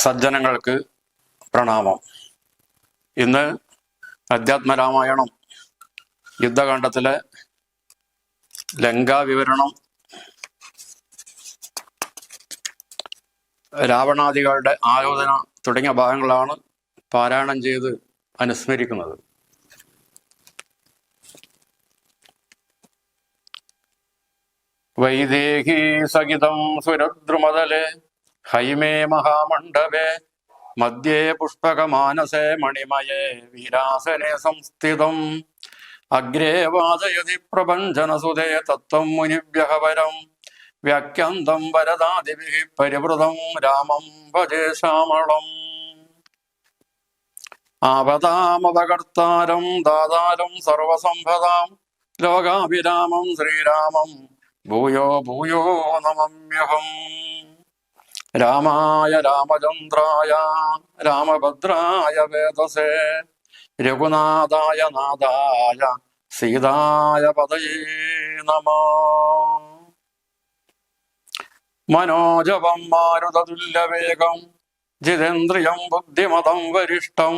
സജ്ജനങ്ങൾക്ക് പ്രണാമം. ഇന്ന് അധ്യാത്മരാമായണം യുദ്ധകാണ്ഡത്തിലെ ലങ്കാവിവരണം, രാവണാദികളുടെ ആയോധന തുടങ്ങിയ ഭാഗങ്ങളാണ് പാരായണം ചെയ്ത് അനുസ്മരിക്കുന്നത്. വൈദേഹി സഹിതം സുരദ്രുമതലേ ഹൈമേ മഹാമണ്ഡപേ മധ്യേ പുഷ്പകമാനസേ മണിമയേ വീരാസനെ സംസ്ഥിതം അഗ്രേ വാദയതി പ്രപഞ്ചനസുതേ തത്വം മുനിഭ്യഃ വരം വ്യാഖ്യാന്തം വരദാദിഭിഃ പരിവൃതം രാമം ഭജേ ശ്യാമളം. ആപദാമപകർത്താരം ദാതാരം സർവസമ്പദാം ലോകാഭിരാമം ശ്രീരാമം ഭൂയോ ഭൂയോ നമമ്യഹം. രാമായ രാമചന്ദ്രായ രാമഭദ്രായ വേദസേ രഘുനാഥായ നാഥായ സീതായ പതയേ നമഃ. മനോജവം മാരുതതുല്യവേഗം ജിതേന്ദ്രിയം ബുദ്ധിമതം വരിഷ്ഠം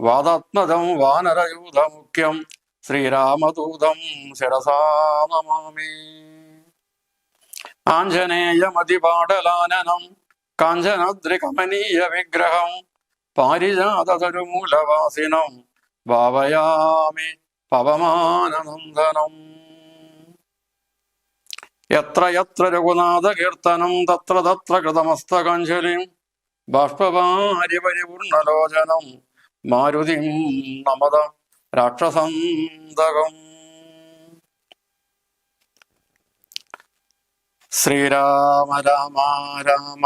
വാദാത്മജം വാനരയൂഥമുഖ്യം ശ്രീരാമദൂതം ശിരസാ നമാമി. ആഞ്ജനേയമതിപാടലാനനം കാഞ്ചനാദ്രികമനീയ വിഗ്രഹം പാരിജാതതരുമൂലവാസിനം ഭാവയാമി പവമാനനന്ദനം. യത്ര യത്ര രഘുനാഥ കീർത്തനം തത്ര തത്ര കൃതമസ്തകാഞ്ജലിം ബാഷ്പവാരി പരിപൂർണലോചനം മാരുതിം നമത രാക്ഷസന്തകം. ശ്രീരാമ രാമ രാമ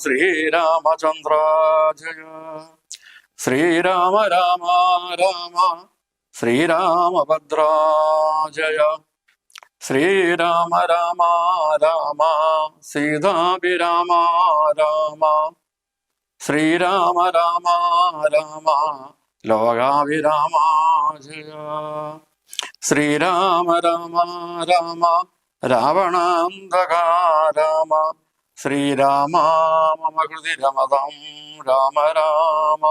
ശ്രീരാമചന്ദ്ര ജയ. ശ്രീരാമ രാമ രാമ ശ്രീരാമഭദ്ര ജയ. ശ്രീരാമ രാമ രാമ സീതാഭിരാമ രാമ. ശ്രീരാമ രാമ രാമ ലോകാഭിരാമ ജയ. ശ്രീരാമ രാമ രാമ രാവണാന്തക രാമ. ശ്രീരാമ മമ ഹൃദി രമതം രാമ രാമ.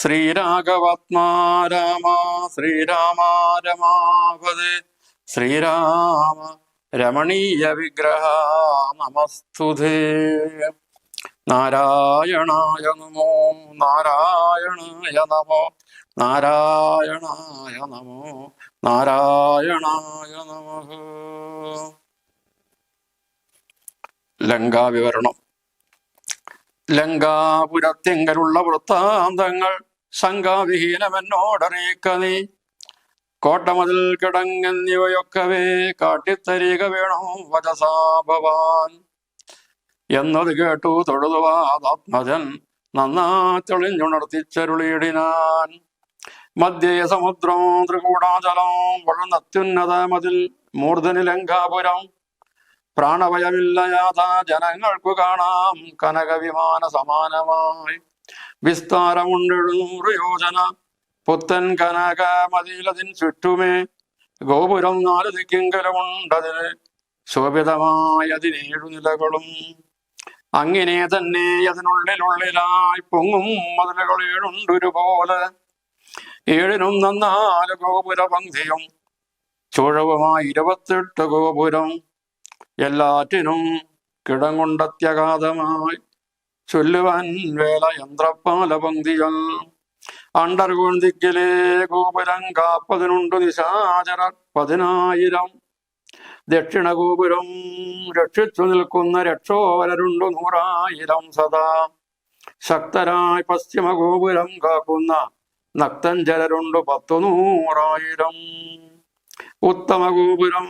ശ്രീരാഘവാത്മാ രാമ ശ്രീരാമ രമാപദേ. ശ്രീരാമ രമണീയ വിഗ്രഹ നമസ്തുതേ. നാരായണായ നമോ നാരായണായ നമോ നാരായണായ നമോ നാരായണായ നമഃ. ലങ്കാവിവരണം. ലങ്കാപുരത്തിങ്കലുള്ള വൃത്താന്തങ്ങൾ ശങ്കാവിഹീനമെന്നോടറിയിക്ക നീ. കോട്ടമതിൽ കിടങ്ങെന്നിവയൊക്കവേ കാട്ടിത്തരിക വേണോ വചസാ ഭവാൻ. എന്നത് കേട്ടു തൊഴുതുവാദാത്മജൻ നന്നാ തെളിഞ്ഞുണർത്തിച്ചരുളിയിടിനാൻ. മധ്യേ സമുദ്രം ത്രികൂടാചലം വളർന്നത്യുന്നത മതിൽ മൂർധനി ലങ്കാപുരം. പ്രാണഭയമില്ലയാത ജനങ്ങൾക്കു കാണാം കനകവിമാന സമാനമായി. വിസ്താരമുണ്ട് 700 യോജന പുത്തൻ കനക മതിലതിൻ ചുറ്റുമേ. ഗോപുരം 4 ദിക്കിങ്കലമുണ്ടതിന് ശോഭിതമായതിനേഴു നിലകളും. അങ്ങനെ തന്നെ അതിനുള്ളിലായി പൊങ്ങും മതിലുകൾ 7 പോലെ. 7നും 4 ഗോപുര പങ്ക്തിയും ചുഴവുമായി 28 ഗോപുരം. എല്ലാറ്റിനും കിടങ്ങുണ്ടത്യഗാധമായി ചൊല്ലുവാൻ വേല യന്ത്രപ്പാല പങ്ക്തികൾ. അണ്ടർകുന്തിക്കിലെ ഗോപുരം കാപ്പതിനുണ്ട് നിശാചര 10,000. ദക്ഷിണ ഗോപുരം രക്ഷിച്ചു നിൽക്കുന്ന രക്ഷോവരരുണ്ട് 100,000 സദാ. ശക്തരായി പശ്ചിമ ഗോപുരം കാക്കുന്ന നക്തഞ്ചരരുണ്ട് 10,100,000. ഉത്തമ ഗോപുരം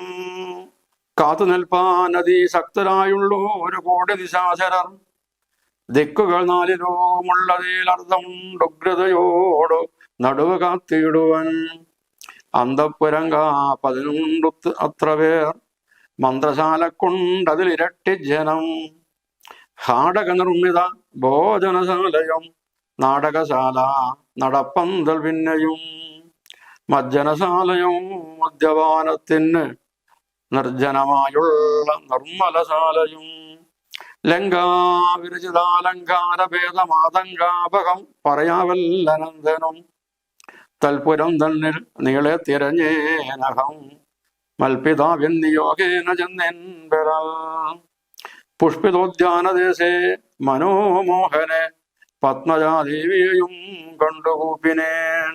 കാത്തു നിൽപ്പാൻ അതിശക്തരായുള്ളൂ 1 കോടി നിശാചരർ. ദിക്കുകൾ 4 അർദ്ധമുണ്ടുഗ്രതയോട് നടുവ് കാത്തിടുവൻ. അന്തഃപുരം കാപ്പതിനുണ്ട് അത്ര പേർ. മന്ത്രശാല കൊണ്ടതിലിരട്ടി ജനം. ഹാടക നിർമ്മിത ഭോജനശാലയും നാടകശാല നടപ്പന്തൽ പിന്നെയും. മജ്ജനശാലയും മദ്യപാനത്തിന് നിർജ്ജനമായുള്ള നിർമ്മലശാലയും. ലങ്കാവിരചിതാലങ്കാരഭേദമാതങ്കാപകം പറയാവല്ലനന്ദനും തൽപുരം തന്നിൽ നീളെ തിരഞ്ഞേനഹം മൽപിതാവിൻ നിയോഗേന ചെന്നെൻപെറ പുഷ്പിതോദ്യാനദേശേ മനോമോഹനെ പത്മജാദേവിയെയും കണ്ടുകൂപ്പിനേൻ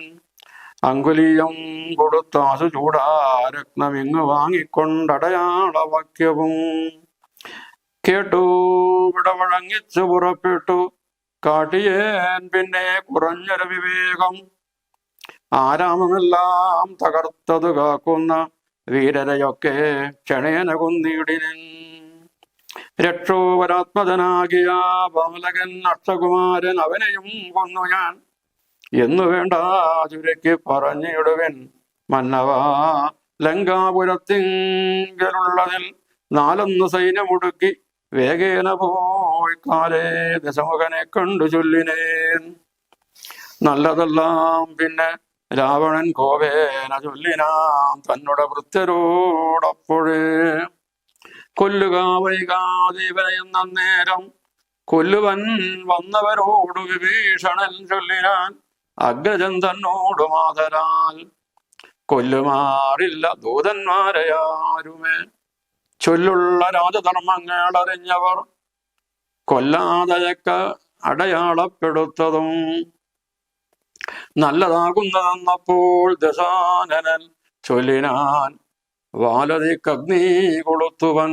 അങ്കുലീയം കൊടുത്താസു ചൂടാരത്നമിങ്ങ് വാങ്ങിക്കൊണ്ടടയാളവാക്യവും കേട്ടു വിടവഴങ്ങിച്ചു പുറപ്പെട്ടു കാട്ടിയേൻ പിന്നെ കുറഞ്ഞൊരു വിവേകം ആരാമമെല്ലാം തകർത്തതു കാക്കുന്ന വീരരയൊക്കെ ക്ഷണേന കൊന്നിടിനൻ രക്ഷോപരാത്മജനാകിയ ബാലകൻ അക്ഷകുമാരൻ അവനെയും കൊന്നു ഞാൻ എന്നു വേണ്ട ചുരുക്കി പറഞ്ഞിടുവൻ മന്നവ ലങ്കാപുരത്തിങ്കലുള്ളതിൽ 4 സൈന്യമുടുക്കി വേഗേന പോയി കാലേ ദശമുഖനെ കണ്ടു ചൊല്ലിനേൻ നല്ലതെല്ലാം പിന്നെ രാവണൻ കോപേന ചൊല്ലിനാം തന്നോട് ഭൃത്യരോടപ്പോഴേ കൊല്ലുക വൈകാതെ ഇവനെയും നന്നേരം കൊല്ലുവൻ വന്നവരോട് വിഭീഷണൻ ചൊല്ലിനാൻ അഗ്രജൻ തന്നോട് മാതരാൽ കൊല്ലുമാറില്ല ദൂതന്മാരെയാരുമേ ചൊല്ലുള്ള രാജധർമ്മങ്ങൾ അറിഞ്ഞവർ കൊല്ലാതയക്ക അടയാളപ്പെടുത്തതും നല്ലതാകുന്നതെന്നപ്പോൾ ദശാനനൻ ചൊല്ലിനാൻ വാലതിക്കഗ്നി കൊളുത്തുവൻ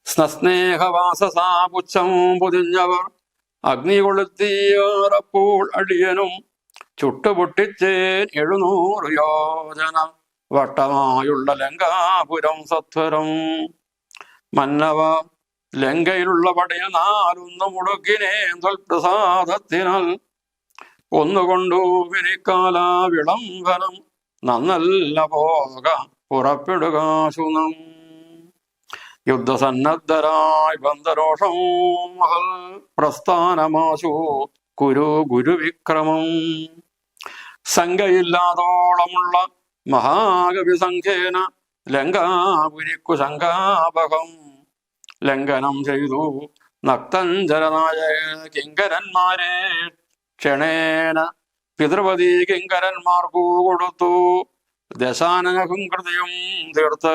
സ്നേഹവാസസാപുച്ഛം പൊതിഞ്ഞവർ അഗ്നി കൊളുത്തിയപ്പോൾ അടിയനും ചുട്ടുപൊട്ടിച്ചേൻ 700 യോജന വട്ടമായുള്ള ലങ്കാപുരം സത്വരം മന്നവ ലങ്കയിലുള്ള പടയ 4 മുടുക്കിനെ പ്രസാദത്തിനാൽ ഒന്നുകൊണ്ടു വിനിക്കാല വിളംബരം നന്നല്ല പോക പുറപ്പെടുക ശുനം യുദ്ധസന്നദ്ധരായി ബന്ധരോഷം മഹൽ പ്രസ്ഥാനമാശു ഗുരുവിക്രമം സംഖ്യയില്ലാതോളമുള്ള മഹാകവി സംഖ്യേന ലങ്കാപുരിക്കു ശങ്കാപകം ലംഘനം ചെയ്തു നക്തഞ്ചരനായ കിങ്കരന്മാരെ ക്ഷണേന പിതൃപതി കിങ്കരന്മാർക്കു കൊടുത്തു ദശാനനകും കൃതിയും തീർത്ത്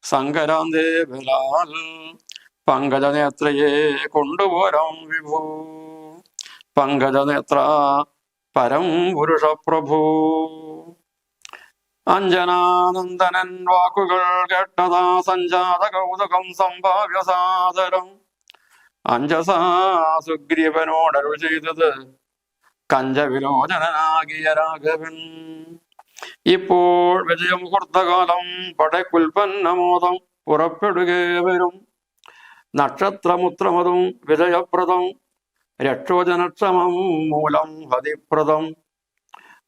സങ്കരാന്തേ ബലാൽ പങ്കജനേത്രയെ കൊണ്ടുപോരാം വിഭു പങ്കജനേത്ര പരം പുരുഷപ്രഭു അഞ്ജനാനന്ദനൻ വാക്കുകൾ കേട്ടതാ സഞ്ജാത കൗതുകം സംഭാവ്യ സാദരം അഞ്ജസാ സുഗ്രീവനോടരുൾ ചെയ്തത് കഞ്ചവിലോചനാകിയ രാഘവൻ ഇപ്പോൾ വിജയമുഹൂർത്തകാലം പടക്കുൽപ്പന്നമോദം പുറപ്പെടുകേ വരും നക്ഷത്രമുത്രമതും വിജയപ്രദം രക്ഷോജനക്ഷമം മൂലം ഹതിപ്രദം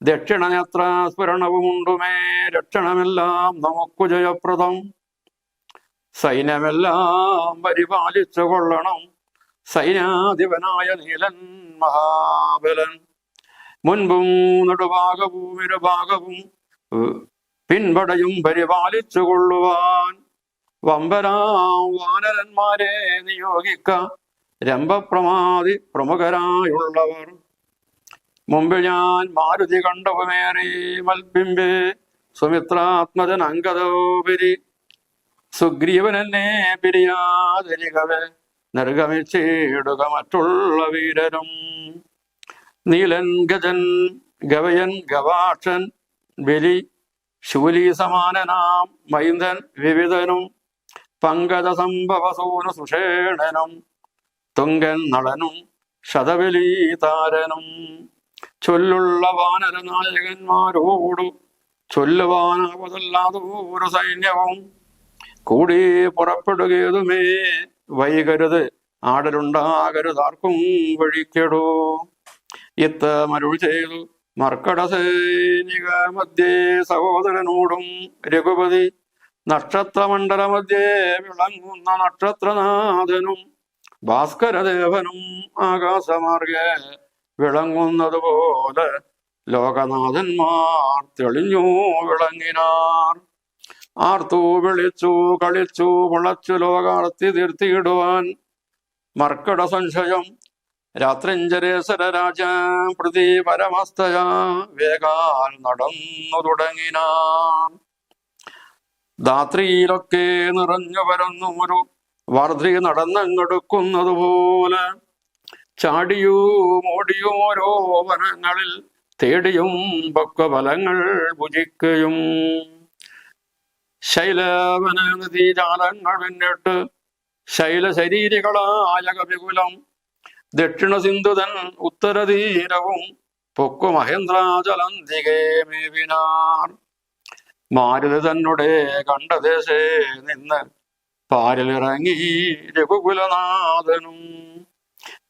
ദക്ഷിണനേത്ര സ്ഫുരണവുമുണ്ടുമേ രക്ഷണമെല്ലാം നമുക്കു ജയപ്രദം സൈന്യമെല്ലാം പരിപാലിച്ചു കൊള്ളണം സൈന്യാധിപനായ നീലൻ മഹാബലൻ മുൻപും നെടുഭാഗവും ഇരുഭാഗവും പിൻപടയും പരിപാലിച്ചു കൊള്ളുവാൻ വമ്പരാം വാനരന്മാരെ നിയോഗിക്ക രംഭപ്രമാതി പ്രമുഖരായുള്ളവർ മുമ്പ് ഞാൻ മാരുതി കണ്ടവുമേറി മൽബിംബേ സുമിത്രാത്മജൻ അങ്കദോപരി സുഗ്രീവനെന്നെ പിരിയാതിരികവെ നിർഗമിച്ചിടുക മറ്റുള്ള വീരരും നീലൻ ഗജൻ ഗവയൻ ഗവാക്ഷൻ ബലി ശൂലി സമാനനാം മൈന്ദൻ വിവിധനും പങ്കജ സംഭവസൂന സുഷേണനും തുങ്കൻ നളനും ശതബലി താരനും ചൊല്ലുള്ള വാനര നായകന്മാരോടു ചൊല്ലുവാനാവതല്ലാതൊരു സൈന്യവും കൂടി പുറപ്പെടുകേതുമേ വൈകരുത് ആടലുണ്ടാകരുതാർക്കും വഴിക്കെടോ ഇത്തമരുൾ ചെയ്തു മർക്കട സൈനിക മധ്യേ സഹോദരനോടും രഘുപതി നക്ഷത്രമണ്ഡല മധ്യേ വിളങ്ങുന്ന നക്ഷത്രനാഥനും ഭാസ്കരദേവനും ആകാശമാർഗെ വിളങ്ങുന്നതുപോലെ ലോകനാഥന്മാർ തെളിഞ്ഞു വിളങ്ങിനാർ ആർത്തു വിളിച്ചു കളിച്ചു വളച്ചു ലോകാർത്തി തീർത്തിയിടുവാൻ മർക്കട സംശയം രാത്രിഞ്ചരേശ്വര രാജ പ്രതി പരമസ്തയ വേഗാൽ നടന്നു തുടങ്ങിനാൻ. ധാത്രിയിലൊക്കെ നിറഞ്ഞു വരുന്നു ഒരു വർദ്ധി നടന്നങ്ങെടുക്കുന്നതുപോലെ ചാടിയും ഓടിയും ഓരോ വനങ്ങളിൽ തേടിയും പക്വഫലങ്ങൾ ഭുജിക്കുകയും ശൈലവന നദീജാലങ്ങൾ പിന്നിട്ട് ശൈലശരീരികളായ കവികുലം ദക്ഷിണ സിന്ധുതൻ ഉത്തരതീരവും പൊക്കു മഹേന്ദ്രാചലന്തികേ മേവിനാർ. മാരുതി തന്നെ കണ്ടദേശേ നിന്ന് പാരിലിറങ്ങി രഘുകുലനാഥനും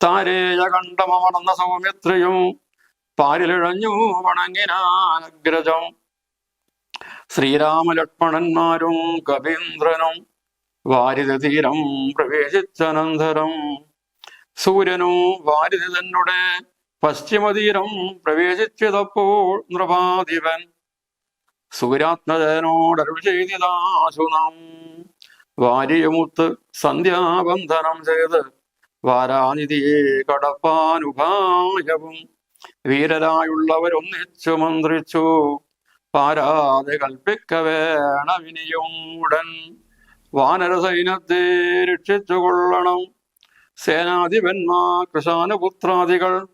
താരേയ കണ്ടമർന്ന സൗമിത്രിയും പാരിലിഴഞ്ഞു വണങ്ങിനാഗ്രജം. ശ്രീരാമലക്ഷ്മണന്മാരും കവീന്ദ്രനും വാരിധ തീരം പ്രവേശിച്ചനന്തരം സൂര്യനും വാരിധി തന്നെ പശ്ചിമതീരം പ്രവേശിച്ചതപ്പോൾ നൃപാധിപൻ സൂര്യാത്മജനോടരുൾ ചെയ്തിതാശുനാം. വാരിയുമുത്ത് സന്ധ്യാബന്ധനം ചെയ്ത് വാരാനിധിയെ കടപ്പാനുപായവും വീരരായുള്ളവരൊന്നിച്ചു മന്ത്രിച്ചു പാരാതെ കൽപ്പിക്ക വേണമിനിയും ഉടൻ വാനര സൈന്യത്തെ രക്ഷിച്ചു കൊള്ളണം. സേനാധിപന്മാർ കൃശാനപുത്രാദികൾ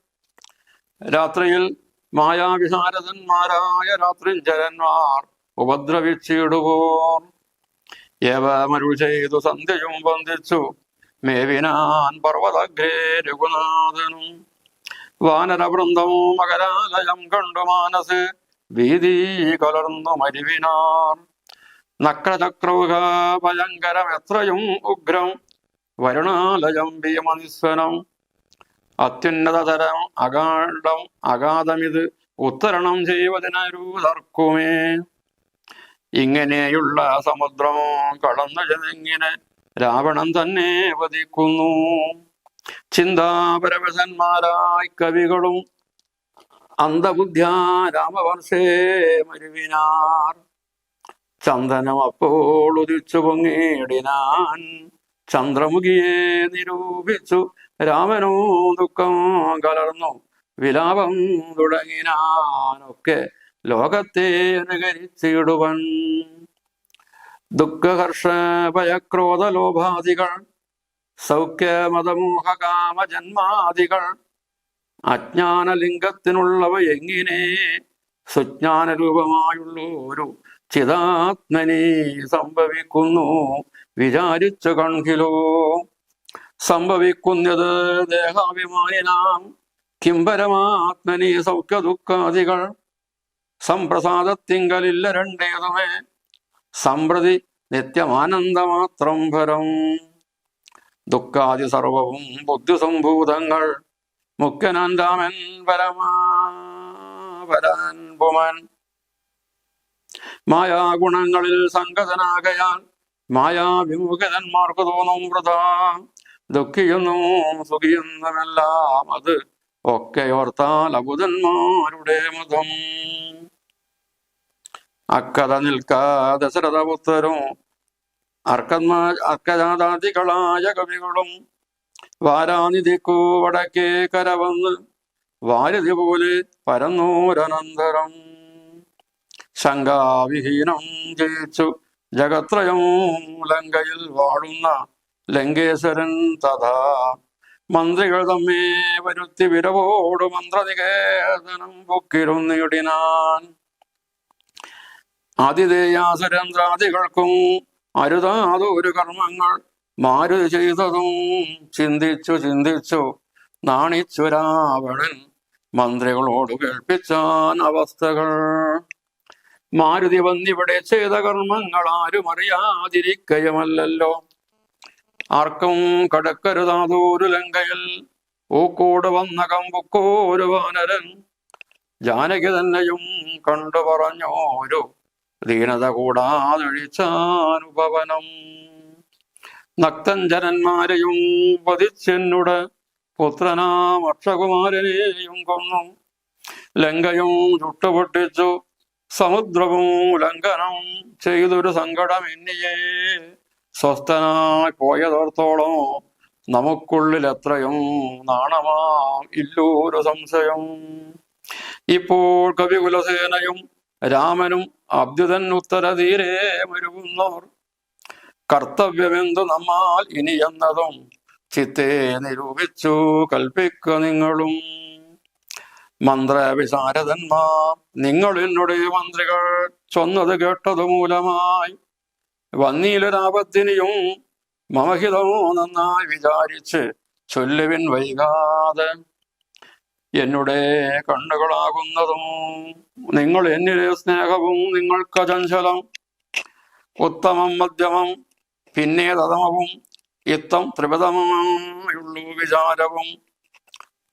രാത്രിയിൽ മായാവിശാരദന്മാരായ രാത്രിഞ്ചരന്മാർ ഉപദ്രവിച്ചിടുവോർ ഏവമരുൾ ചെയ്തു സന്ധ്യയും വന്ദിച്ചു മേവിനാൻ പർവ്വതഗ്രേ രഘുനാഥനും. വാനരവൃന്ദമോ മകരാലയം കണ്ടു മാനസ് ഭീതി കലർന്നു മരുവിനാർ. നക്രചക്രൗക ഭയങ്കരം എത്രയും ഉഗ്രം വരുണാലയം ഭീമനിസ്വനം അത്യുന്നതതരം അഗാധമിത് ഉത്തരണം ചെയ്വതിനരുതർക്കുമേ. ഇങ്ങനെയുള്ള സമുദ്രം കടന്നു ചെന്നിങ്ങനെ രാവണൻ തന്നെ വധിക്കുന്നു. ചിന്താപരവശന്മാരായി കവികളും അന്ധബുദ്ധ്യാ രാമവർഷേ മരുവിനാർ. ചന്ദനം അപ്പോൾ ഉദിച്ചു പൊങ്ങിയിടിനാൻ ചന്ദ്രമുഖിയെ നിരൂപിച്ചു രാമനോ ദുഃഖം കലർന്നു വിലാപം തുടങ്ങിനാനൊക്കെ ലോകത്തെ അനുകരിച്ചിടുവൻ. ദുഃഖഹർഷ ഭയക്രോധ ലോഭാദികൾ സൗഖ്യമതമോഹ കാമജന്മാദികൾ അജ്ഞാനലിംഗത്തിനുള്ളവ എങ്ങിനെ സുജ്ഞാനരൂപമായുള്ളൊരു ചിതാത്മനെ സംഭവിക്കുന്നു വിചാരിച്ചു കൺകിലോ. സംഭവിക്കുന്നത് ദേഹാഭിമാനിനാം കിംപരമാത്മനി സൗഖ്യ ദുഃഖാദികൾ സംപ്രസാദത്തിങ്കലില്ല രണ്ടേതുമേ സമ്പ്രതി നിത്യമാനന്ദമാത്രം ഫലം. ദുഃഖാദി സർവവും ബുദ്ധിസംഭൂതങ്ങൾ മുഖ്യനാൻ രാമൻ പരമാൻ പുമൻ മായാഗുണങ്ങളിൽ സംഗതനാകയാൽ മായാവിമുഖന്മാർക്ക് തോന്നും വൃഥാ ദുഃഖിയെന്നും സുഖിയെന്നുമെല്ലാം അത് ഒക്കെ ഓർത്താൽ അബുധന്മാരുടെ മതം. അക്കഥ നിൽക്കാ ദശരഥപുത്രരും അർക്കജാതാദികളായ കവികളും വാരാനിധിക്കു വടക്കേ കരവന്ന് വാരിധി പോലെ പരന്നൂരനന്തരം ശങ്കാവിഹീനം ജയിച്ചു ജഗത്രയം ലങ്കയിൽ വാഴുന്ന ലങ്കേശ്വരൻ തഥാ മന്ത്രികൾ തമ്മേ വരുത്തി വിരവോട് മന്ത്രനികേതനം പൊക്കിരുന്നിടിനാൻ. ആതിഥേയാസുരേന്ദ്രാദികൾക്കും അരുതാതൊരു കർമ്മങ്ങൾ മാരുതി ചെയ്തതും ചിന്തിച്ചു ചിന്തിച്ചു നാണിച്ചു രാവണൻ മന്ത്രികളോട് കേൾപ്പിച്ചാൻ അവസ്ഥകൾ. മാരുതി വന്നിവിടെ ചെയ്ത കർമ്മങ്ങൾ ആരും അറിയാതിരിക്കയുമല്ലോ. ആർക്കും കടക്കരുതാതൊരു ലങ്കയിൽ ഊക്കോട് വന്ന കമ്പുക്കോരു വാനരൻ ജാനകി തന്നെയും കണ്ടു പറഞ്ഞോരു ദീനത കൂടാതൊഴിച്ചാനുപവനം. നക്തഞ്ചരന്മാരെയും വധിച്ചെന്നുടെ പുത്രനാം അക്ഷകുമാരനെയും കൊന്നു ലങ്കയും ചുട്ടുപൊട്ടിച്ചു സമുദ്രവും ലംഘനം ചെയ്തൊരു സങ്കടം എന്നിയെ സ്വസ്ഥനായി പോയതോർത്തോളം നമുക്കുള്ളിൽ എത്രയും നാണമാം ഇല്ലൊരു സംശയം. ഇപ്പോൾ കവികുലസേനയും രാമനും അബ്ദുതൻ ഉത്തരതീരെ മരുകുന്നവർ കർത്തവ്യമെന്തു നമ്മാൽ ഇനി എന്നതും ചിത്തെ നിരൂപിച്ചു കൽപ്പിക്ക നിങ്ങളും. മന്ത്രവിശാരദന്മാർ നിങ്ങൾ എന്നോട് മന്ത്രികൾ ചൊന്നത് കേട്ടതു മൂലമായി വന്നീലൊരാപത്തിനിയും മമഹിതമോ നന്നായി വിചാരിച്ച് ചൊല്ലുവിൻ വൈകാതെ. എന്നുടെ കണ്ണുകളാകുന്നതും നിങ്ങൾ എന്നിലെ സ്നേഹവും നിങ്ങൾക്ക് ചഞ്ചലം ഉത്തമം മധ്യമം പിന്നെ തതമവും ഇത്തം ത്രിപദമായുള്ളൂ വിചാരവും.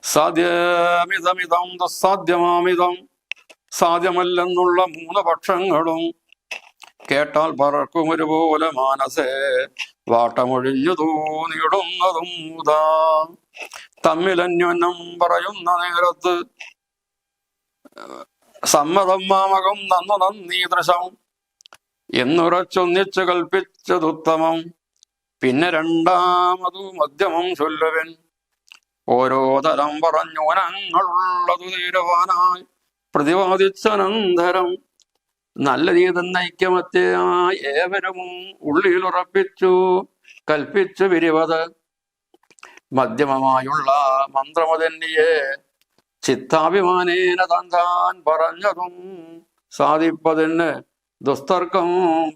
സാധ്യമിതമിതം ദുസ്സാധ്യമാമിതം സാധ്യമല്ലെന്നുള്ള മൂന്ന് പക്ഷങ്ങളും കേട്ടാൽ പറക്കും ഒരുപോലെ മാനസേ വാട്ടമൊഴിഞ്ഞു തോന്നിയിടുന്നതും മുതാ. തമ്മിലന്യോന്യം പറയുന്ന നേരത്ത് സമ്മതം മാമകം നന്നു നന്ദീദൃശം എന്നുറച്ചൊന്നിച്ചു കൽപ്പിച്ചതുത്തമം. പിന്നെ രണ്ടാമതു മധ്യമം ചൊല്ലുവൻ. ഓരോ തരം പറഞ്ഞോനങ്ങളുള്ളതു തീരുവാനായി പ്രതിപാദിച്ചനന്തരം നല്ല രീതിന്ന ഐക്യമത്യായി ഏവരും ഉള്ളിലുറപ്പിച്ചു കൽപ്പിച്ചു വിരിവത്. മധ്യമമായുള്ള മന്ത്രമതന്നിയെ ചിത്താഭിമാനേന താൻ പറഞ്ഞതും സാധിപ്പതിന് ദുസ്തർക്കം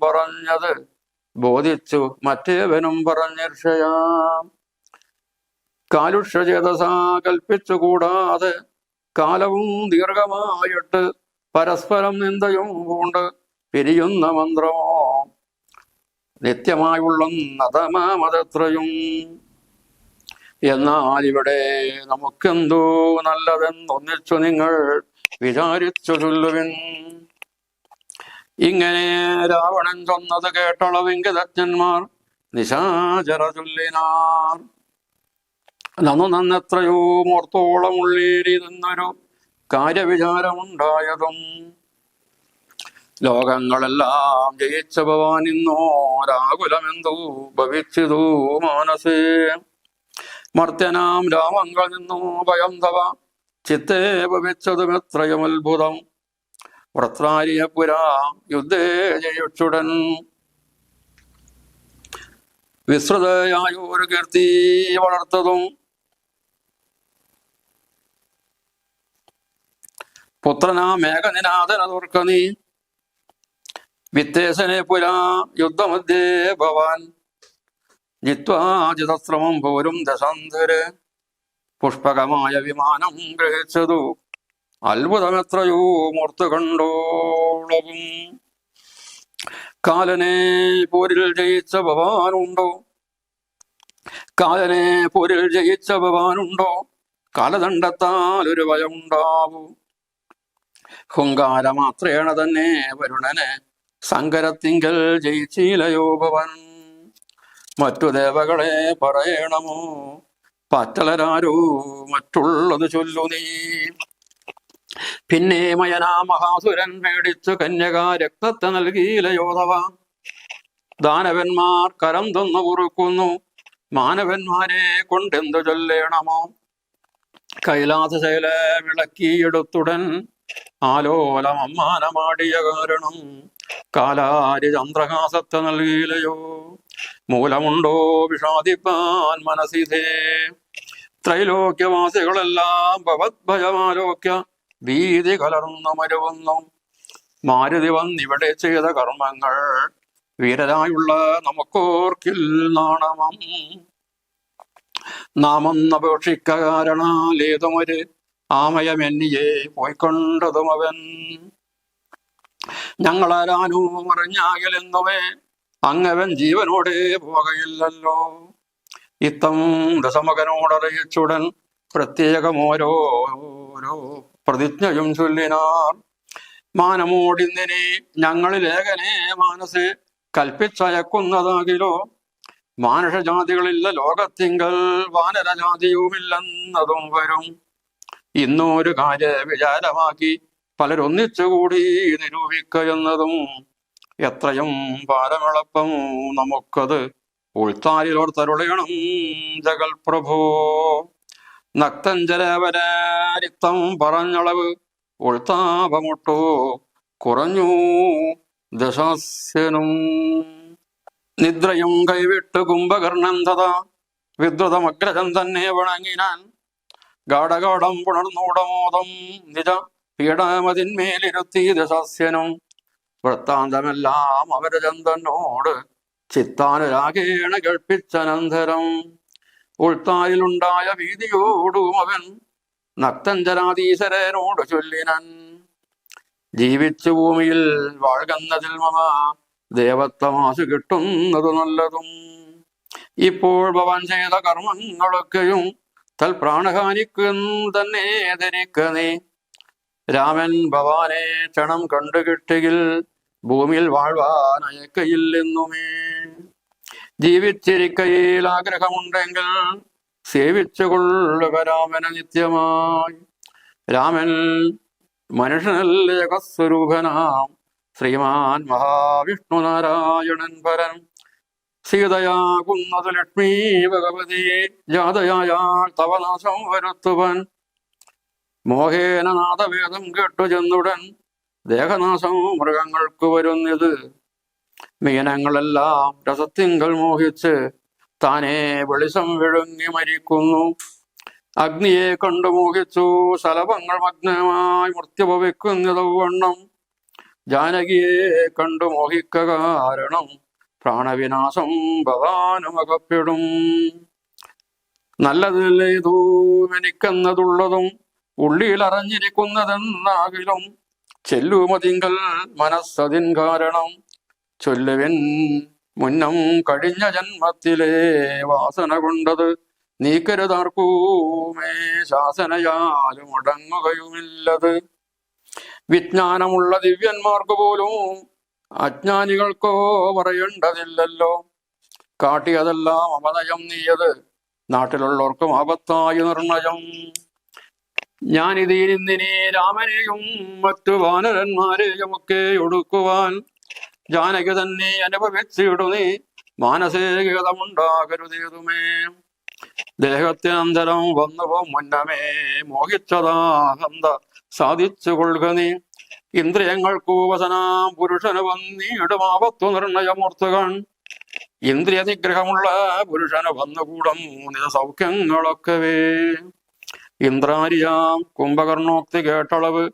പറഞ്ഞത് ബോധിച്ചു മറ്റേവനും പറഞ്ഞർഷയാം. കാലുഷ്യചേതസാ കൽപ്പിച്ചുകൂടാതെ കാലവും ദീർഘമായിട്ട് പരസ്പരം നിന്ദയും കൊണ്ട് പിരിയുന്ന മന്ത്രമോ നിത്യമായുള്ളതമാമതത്രയും. എന്നാൽ ഇവിടെ നമുക്കെന്തോ നല്ലതെന്നൊന്നിച്ചു നിങ്ങൾ വിചാരിച്ചു ചൊല്ലുവിൻ. ഇങ്ങനെ രാവണൻ ചൊന്നത് കേട്ടളവിംഗതജ്ഞന്മാർ നിശാചര ചൊല്ലിനാർ. നന്നെത്രയോ മോർത്തോളം ഉള്ളേരി നിന്നൊരു കാര്യവിചാരമുണ്ടായതും ലോകങ്ങളെല്ലാം ജയിച്ച ഭവാൻ ഇന്നോരാകുലമെന്തോ ഭവിച്ചിതു മാനസേ. മർത്യനാം രാമങ്ങൾ നിന്നു ഭയം തവ ചിത്തേ ഭവിച്ചതും എത്രയും അത്ഭുതം. വൃത്രാരിയ പുരാ യുദ്ധേ ജയിച്ചുടൻ വിസ്തൃതയായൊരു കീർത്തി വളർത്തതും പുത്രനാ മേഘനിനാഥനതോർക്ക നീ. വിത്തേശനെ പുരാ യുദ്ധമധ്യേ ഭവാൻ ജിത്വാജിതശ്രമം പോരും ദശാന്തരെ പുഷ്പകമായ വിമാനം ഗ്രഹിച്ചതു അത്ഭുതമെത്രയോ മൂർത്തു കണ്ടോളവും. കാലനെ പോരിൽ ജയിച്ച ഭവാനുണ്ടോ? കാലനെ പോരിൽ ജയിച്ച ഭവാനുണ്ടോ? കാലദണ്ഡത്താൽ ഒരു ഭയമുണ്ടാവൂ. ഹുങ്കാരമാത്രേണ തന്നെ വരുണനെ സങ്കരത്തിങ്കൽ ജയിച്ചിലയോ ഭവൻ. മറ്റു ദേവകളെ പറയണമോ? പറ്റലരാരോ മറ്റുള്ളത് ചൊല്ലു നീ. പിന്നെ മയനാ മഹാസുരൻ പേടിച്ചു കന്യക രക്തത്തെ നൽകിയിലയോധവ. ദാനവന്മാർ കരം തന്നു കുറുക്കുന്നു മാനവന്മാരെ കൊണ്ടെന്തു ചൊല്ലേണമോ? കൈലാസശൈല വിളക്കിയെടുത്തുടൻ ആലോലം അമ്മാനമാടിയ കാരണം കാലാരി ചന്ദ്രഹാസത്തെ നൽകിയിലയോ? മൂലമുണ്ടോ വിഷാദിപ്പാൻ മനസ്സിതേ? ത്രൈലോക്യവാസികളെല്ലാം ഭവദ്ഭയമാലോക്യ ഭീതി കലർന്നു മരുവുന്നു. മാരുതി വന്നിവിടെ ചെയ്ത കർമ്മങ്ങൾ വീരരായുള്ള നമുക്കോർക്കിൽ നാണമം. നാമൊന്നപേക്ഷിക്ക കാരണാലേതുമൊരു ആമയമെന്നിയെ പോയിക്കൊണ്ടതും അവൻ. ഞങ്ങളാരാനോ മറിഞ്ഞാകലെന്നുവേ അങ്ങവൻ ജീവനോടെ പോകയില്ലല്ലോ. ഇത്തം ദശമകനോടറിയിച്ചുടൻ പ്രത്യേകമോരോരോ പ്രതിജ്ഞയും ചൊല്ലിനാർ. മാനമോടിന്നിനെ ഞങ്ങളിലേഖനെ മാനസെ കൽപ്പിച്ചയക്കുന്നതാകിലോ? മാനുഷജാതികളില്ല ലോകത്തിങ്കൽ വാനരജാതിയുമില്ലെന്നതും വരും. ഇന്നൊരു കാര്യ വിചാരമാക്കി പലരൊന്നിച്ചുകൂടി നിരൂപിക്കയെന്നതും എത്രയും പാരമെളുപ്പം നമുക്കത് ഉൾത്താരിലോർത്തരുളയണം ജഗൽ പ്രഭോ. നക്തഞ്ചരവരാരിത്തം പറഞ്ഞളവ് ഉൾത്താപമുട്ടു കുറഞ്ഞു ദശാസ്യനും. നിദ്രയും കൈവിട്ട് കുംഭകർണൻ തഥാ വിദ്രുതമഗ്രജം തന്നെ വണങ്ങിനാൻ. ഗാഠഗാഠം പുണർന്നൂടമോദം നിജ പീഠമതിന്മേലിരുത്തി ദശാസ്യനും. വൃത്താന്തമെല്ലാം അവരചന്ദനോട് ചിത്താനുരാഗേണ കേൾപ്പിച്ചനന്തരം. ഉൾത്തായിലുണ്ടായ ഭീതിയോടും അവൻ നക്തഞ്ചരാധീശരനോട് ചൊല്ലിനൻ. ജീവിച്ചു ഭൂമിയിൽ വാഴ്കന്നതിൽ മമ ദേവത്വമാശു കിട്ടുന്നത് നല്ലതും. ഇപ്പോൾ ഭവാൻ ചെയ്ത കർമ്മങ്ങളൊക്കെയും തൽപ്രാണഹാനിക്ക് തന്നെ ധരിക്ക നീ. രാമൻ ഭവാനെ ക്ഷണം കണ്ടുകിട്ടുകിൽ ഭൂമിയിൽ വാഴ്വാൻ അയക്കയില്ലെന്നുമേ. ജീവിച്ചിരിക്കയിൽ ആഗ്രഹമുണ്ടെങ്കിൽ സേവിച്ചുകൊള്ളുക രാമനെ നിത്യമായി. രാമൻ മനുഷ്യനല്ല ഏകസ്വരൂപനാം ശ്രീമാൻ മഹാവിഷ്ണു നാരായണൻ പരൻ. സീതയാകുന്നത് ലക്ഷ്മി ഭഗവതി ജാതയായാൾ തവനാശം വരുത്തുവൻ. മോഹേന നാദവേദം കേട്ടു ചെന്നുടൻ ദേഹനാശം മൃഗങ്ങൾക്ക് വരുന്നത്. മീനങ്ങളെല്ലാം രസത്തിങ്കൽ മോഹിച്ച് താനേ വെളിസം വിഴുങ്ങി മരിക്കുന്നു. അഗ്നിയെ കണ്ടു മോഹിച്ചു ശലഭങ്ങൾ മഗ്നമായി മൃത്യുഭവിക്കുന്നതവണ്ണം ജാനകിയെ കണ്ടു മോഹിക്ക കാരണം പ്രാണവിനാശം ഭവാനും അകപ്പെടും. നല്ലതില്ലേതൂ എനിക്കെന്നതുള്ളതും ഉള്ളിൽ അറിഞ്ഞിരിക്കുന്നതെന്നാകിലും ചെല്ലുമതിങ്കൽ മനസ്സതിൻ കാരണം ചൊല്ലുവിൻ മുന്നം കഴിഞ്ഞ ജന്മത്തിലെ വാസന കൊണ്ടത് നീക്കരുതാർക്കൂമേ ശാസനയാലും അടങ്ങുകയുമില്ലത്. വിജ്ഞാനമുള്ള ദിവ്യന്മാർക്ക് പോലും അജ്ഞാനികൾക്കോ പറയേണ്ടതില്ലല്ലോ. കാട്ടിയതെല്ലാം അപനയം നീയത് നാട്ടിലുള്ളവർക്കും ആപത്തായ നിർണയം. ഞാനിതീനിന്ദിനെ രാമനെയും മറ്റു വാനരന്മാരെയും ഒക്കെ ഒടുക്കുവാൻ ജാനകി തന്നെ അനുഭവിച്ചിടുന്നേ മാനസികതമുണ്ടാകരുതേതുമേ. ദേഹത്തിനന്തരം വന്നുപോ മുന്നമേ മോഹിച്ചതാഹന്ത സാധിച്ചു കൊള്ളുക നീ. ഇന്ദ്രിയങ്ങൾക്കു വസനാം പുരുഷന് വന്നിടുമാപത്തു നിർണയമോർത്തുകൺ. ഇന്ദ്രിയ നിഗ്രഹമുള്ള പുരുഷന് വന്നുകൂടം സൗഖ്യങ്ങളൊക്കവേ. ഇന്ദ്രാരിയാം കുംഭകർണോക്തി കേട്ടളവ്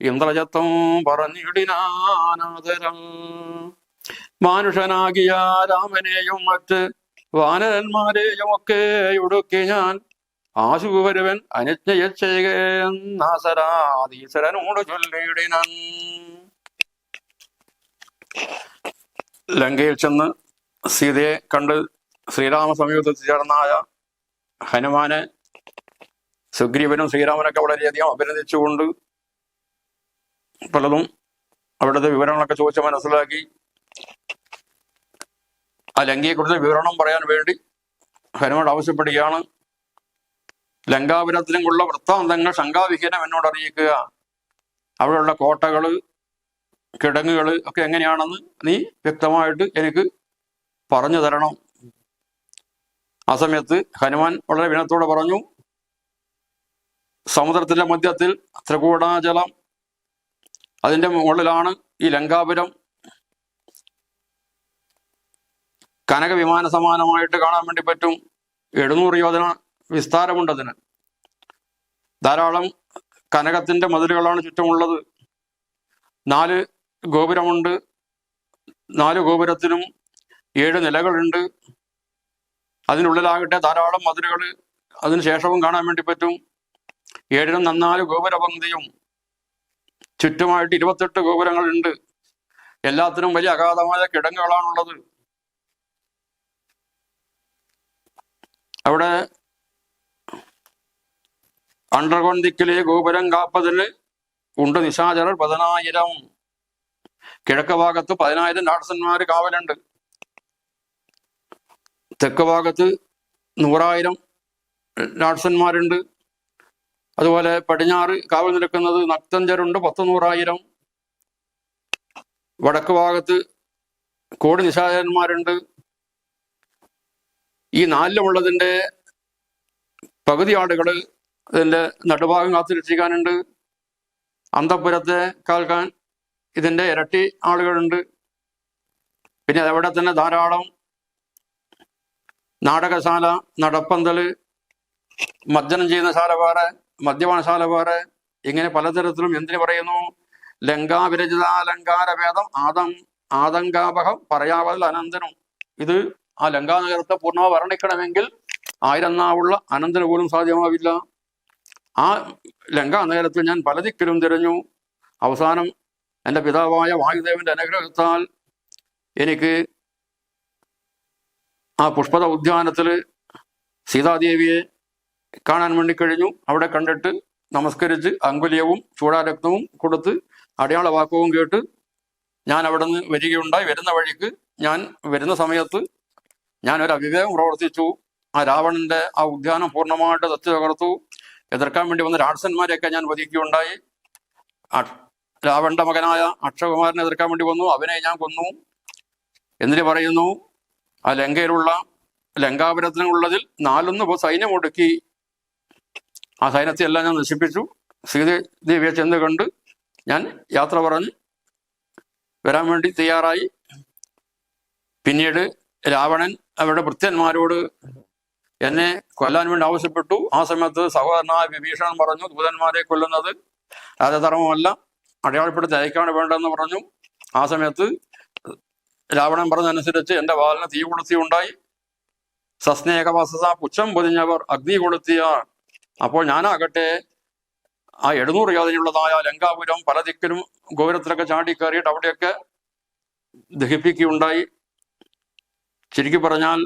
ഇന്ദ്രജത്വം പറഞ്ഞിടിനാനാദരം. മാനുഷനാകിയ രാമനെയും മറ്റ് വാനരന്മാരെയും ഒക്കെ ഒടുക്കി ഞാൻ ആശുവരുവൻ അനുജ്ഞയ ചെയ്യുകയെന്നാസരാധീശ്വരനോട് ചൊല്ലിയിടിനാൻ. ലങ്കയിൽ ചെന്ന് സീതയെ കണ്ട് ശ്രീരാമ സമീപത്തിൽ ചേർന്നായ ഹനുമാനെ സുഗ്രീവനും ശ്രീരാമനൊക്കെ വളരെയധികം അഭിനന്ദിച്ചുകൊണ്ട് പലതും അവിടുത്തെ വിവരങ്ങളൊക്കെ ചോദിച്ച് മനസ്സിലാക്കി ആ ലങ്കയെക്കുറിച്ച് വിവരണം പറയാൻ വേണ്ടി ഹനുമാൻ ആവശ്യപ്പെടുകയാണ്. ലങ്കാപുരത്തിലുള്ള വൃത്താന്തങ്ങൾ ശങ്കാവിഹീനം എന്നോട് അറിയിക്കുക. അവിടെയുള്ള കോട്ടകള് കിടങ്ങുകള് ഒക്കെ എങ്ങനെയാണെന്ന് നീ വ്യക്തമായിട്ട് എനിക്ക് പറഞ്ഞു തരണം. ആ സമയത്ത് ഹനുമാൻ വളരെ വിനയത്തോടെ പറഞ്ഞു, സമുദ്രത്തിന്റെ മധ്യത്തിൽ ത്രികൂടാചലം, അതിന്റെ മുകളിലാണ് ഈ ലങ്കാപുരം. കനക വിമാന സമാനമായിട്ട് കാണാൻ വേണ്ടി പറ്റും. 700 യോജന വിസ്താരമുണ്ട് അതിന്. ധാരാളം കനകത്തിന്റെ മതിലുകളാണ് ചുറ്റുമുള്ളത്. 4 ഗോപുരമുണ്ട്. 4 ഗോപുരത്തിനും 7 നിലകളുണ്ട്. അതിനുള്ളിലാകട്ടെ ധാരാളം മതിലുകൾ അതിനുശേഷവും കാണാൻ വേണ്ടി പറ്റും. 7നും 4 ഗോപുരപങ്ക്തിയും ചുറ്റുമായിട്ട് 28 ഗോപുരങ്ങളുണ്ട്. എല്ലാത്തിനും വലിയ അഗാധമായ കിടങ്ങുകളാണുള്ളത്. അവിടെ അണ്ടർകോൺ ദിക്കിലെ ഗോപുരം കാപ്പതിന് ഉണ്ട് നിശാചരർ 10,000. കിഴക്ക് ഭാഗത്ത് 10,000 രാക്ഷസന്മാര് കാവലുണ്ട്. തെക്ക് ഭാഗത്ത് 100,000 രാക്ഷസന്മാരുണ്ട്. അതുപോലെ പടിഞ്ഞാറ് കാവൽ നിൽക്കുന്നത് നക്തഞ്ചരുണ്ട് 100,000. വടക്ക് ഭാഗത്ത് കോടി നിശാചരന്മാരുണ്ട്. ഈ നാലിലുമുള്ളതിൻ്റെ പകുതി ആളുകൾ ഇതിൻ്റെ നടുഭാഗം കാത്തുരക്ഷിക്കാനുണ്ട്. അന്തഃപുരത്തെ കാൽക്കാൻ ഇതിൻ്റെ ഇരട്ടി ആളുകളുണ്ട്. പിന്നെ അതവിടെ തന്നെ ധാരാളം നാടകശാല, നടപ്പന്തൽ, മജ്ജനം ചെയ്യുന്ന ശാല വേറെ, മദ്യപാനശാല വേറെ, ഇങ്ങനെ പലതരത്തിലും എന്തിനു പറയുന്നു? ലങ്കാവിരചിതാലങ്കാരഭേദം ആതങ്കാപകം പറയാവതിൽ അനന്തനും. ഇത് ആ ലങ്കാനഗരത്തെ പൂർണ്ണമായി വർണ്ണിക്കണമെങ്കിൽ 1000 നാവുള്ള അനന്തന് പോലും സാധ്യമാവില്ല. ആ ലങ്കാനഗരത്തിൽ ഞാൻ പല ദിക്കിലും തിരഞ്ഞു. അവസാനം എൻ്റെ പിതാവായ വായുദേവന്റെ അനുഗ്രഹത്താൽ എനിക്ക് ആ പുഷ്പത ഉദ്യാനത്തിൽ സീതാദേവിയെ കാണാൻ വേണ്ടി കഴിഞ്ഞു. അവിടെ കണ്ടിട്ട് നമസ്കരിച്ച് അങ്കുലിയവും ചൂടാരക്തവും കൊടുത്ത് അടയാള വാക്കവും കേട്ട് ഞാൻ അവിടെ നിന്ന് വരികയുണ്ടായി. വരുന്ന വഴിക്ക് ഞാൻ വരുന്ന സമയത്ത് ഞാനൊരു അവിവേകം പ്രവർത്തിച്ചു. ആ രാവണന്റെ ആ ഉദ്യാനം പൂർണ്ണമായിട്ട് തച്ചു തകർത്തു. എതിർക്കാൻ വേണ്ടി വന്ന രാക്ഷസന്മാരെയൊക്കെ ഞാൻ വധിക്കുകയുണ്ടായി. രാവണന്റെ മകനായ അക്ഷകുമാരനെ എതിർക്കാൻ വേണ്ടി വന്നു, അവനെ ഞാൻ കൊന്നു. എന്തിനു പറയുന്നു? ആ ലങ്കയിലുള്ള ലങ്കാപുരത്തിനുള്ളതിൽ 4 സൈന്യം ഒടുക്കി. ആ സൈന്യത്തെ എല്ലാം ഞാൻ നശിപ്പിച്ചു. സീതാദേവിയെ ചെന്ന് കണ്ട് ഞാൻ യാത്ര പറഞ്ഞ് വരാൻ വേണ്ടി തയ്യാറായി. പിന്നീട് രാവണൻ അവരുടെ ഭൃത്യന്മാരോട് എന്നെ കൊല്ലാൻ വേണ്ടി ആവശ്യപ്പെട്ടു. ആ സമയത്ത് സഹോദരനായ വിഭീഷണൻ പറഞ്ഞു, ദൂതന്മാരെ കൊല്ലുന്നത് രാജധർമ്മമല്ല, അടയാളപ്പെടുത്തി അയക്കാണ് വേണ്ടതെന്ന് പറഞ്ഞു. ആ സമയത്ത് രാവണൻ പറഞ്ഞതനുസരിച്ച് എൻ്റെ വാലിന് തീ കൊളുത്തി ഉണ്ടായി. സസ്നേഹവസത പുച്ഛം പൊതിഞ്ഞവർ അഗ്നി കൊളുത്തിയ. അപ്പോൾ ഞാനാകട്ടെ ആ 700 യോജനയുള്ളതായ ലങ്കാപുരം പല ദിക്കിലും ഗോപുരത്തിലൊക്കെ ചാടിക്കയറിയിട്ട് അവിടെയൊക്കെ ദഹിപ്പിക്കുകയുണ്ടായി. ചുരുക്കി പറഞ്ഞാൽ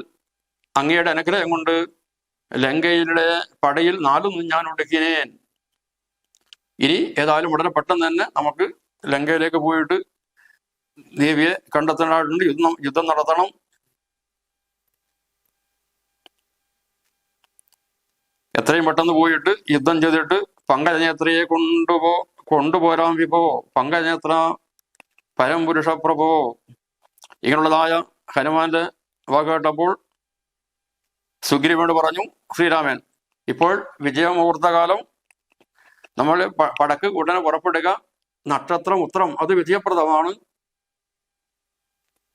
അങ്ങയുടെ അനുഗ്രഹം കൊണ്ട് ലങ്കയിലെ പടയിൽ 4 ഞാൻ ഒടുക്കിനേൻ. ഇനി ഏതായാലും ഉടനെ പെട്ടെന്ന് തന്നെ നമുക്ക് ലങ്കയിലേക്ക് പോയിട്ട് ദേവിയെ കണ്ടെത്തേണ്ടതായിട്ടുണ്ട്. യുദ്ധം നടത്തണം. എത്രയും പെട്ടെന്ന് പോയിട്ട് യുദ്ധം ചെയ്തിട്ട് പങ്കജനേത്രയെ കൊണ്ടുപോരാൻ വിഭോ പങ്കജനേത്ര പരംപുരുഷ പ്രഭോ. ഇങ്ങനെയുള്ളതായ ഹനുമാന്റെ വാക്ക് കേട്ടപ്പോൾ സുഗ്രീവനോട് പറഞ്ഞു ശ്രീരാമൻ, ഇപ്പോൾ വിജയമുഹൂർത്തകാലം, നമ്മൾ പടക്ക് ഉടനെ പുറപ്പെടുക. നക്ഷത്രം ഉത്രം അത് വിജയപ്രദമാണ്.